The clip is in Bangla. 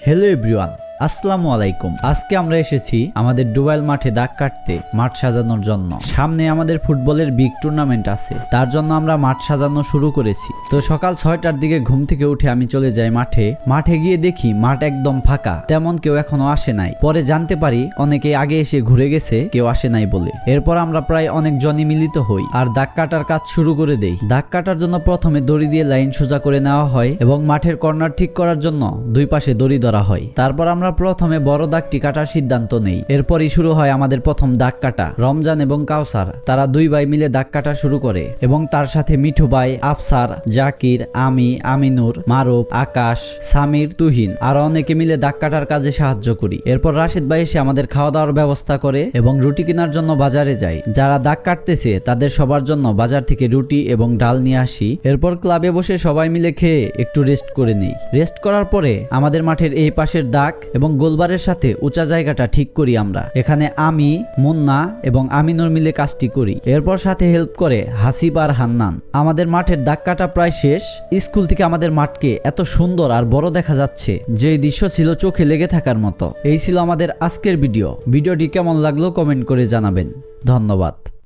হ্যালো এভরিওয়ান, আসসালামু আলাইকুম। আজকে আমরা এসেছি আমাদের ডুবাইল মাঠে দাগ কাটতে, মাঠ সাজানোর জন্য। সামনে আমাদের ফুটবলের বিগ টুর্নামেন্ট আছে, তার জন্য আমরা মাঠ সাজানো শুরু করেছি। তো সকাল 6টার দিকে ঘুম থেকে উঠে আমি চলে যাই মাঠে গিয়ে দেখি মাঠ একদম ফাঁকা, তেমন কেউ এখনো আসে নাই। পরে জানতে পারি অনেকে আগে এসে ঘুরে গেছে, কেউ আসে নাই বলে। এরপর আমরা প্রায় অনেকজনই মিলিত হই আর দাগ কাটার কাজ শুরু করে দেই। দাগ কাটার জন্য প্রথমে দড়ি দিয়ে লাইন সোজা করে নেওয়া হয় এবং মাঠের কর্নার ঠিক করার জন্য দুই পাশে দড়ি ধরা হয়। তারপর আমরা প্রথমে বড় দাগটি কাটার সিদ্ধান্ত নেই। এরপরই শুরু হয় আমাদের প্রথম দাগ কাটা। রমজান এবং কাউসার তারা দুই ভাই মিলে দাগ কাটা শুরু করে এবং তার সাথে মিঠু ভাই, আফসার, জাকির, আমি, আমিনুর, মারুফ, আকাশ, সামির, তুহিন আরো অনেকে মিলে দাগ কাটার কাজে সাহায্য করি। এরপর রাশিদ ভাই এসে আমাদের খাওয়া দাওয়ার ব্যবস্থা করে এবং রুটি কেনার জন্য বাজারে যায়। যারা দাগ কাটতেছে তাদের সবার জন্য বাজার থেকে রুটি এবং ডাল নিয়ে আসি। এরপর ক্লাবে বসে সবাই মিলে খেয়ে একটু রেস্ট করে নেই। রেস্ট করার পরে আমাদের মাঠের এই পাশের দাগ এবং গোলবারের সাথে উঁচা জায়গাটা ঠিক করি আমরা। এখানে আমি, মুন্না এবং আমিনুর মিলে কাজটি করি। এরপর সাথে হেল্প করে হাসিব আর হান্নান। আমাদের মাঠের দাগ কাটা প্রায় শেষ। স্কুল থেকে আমাদের মাঠকে এত সুন্দর আর বড় দেখা যাচ্ছে যে দৃশ্য ছিল চোখে লেগে থাকার মতো। এই ছিল আমাদের আজকের ভিডিওটি কেমন লাগলো কমেন্ট করে জানাবেন। ধন্যবাদ।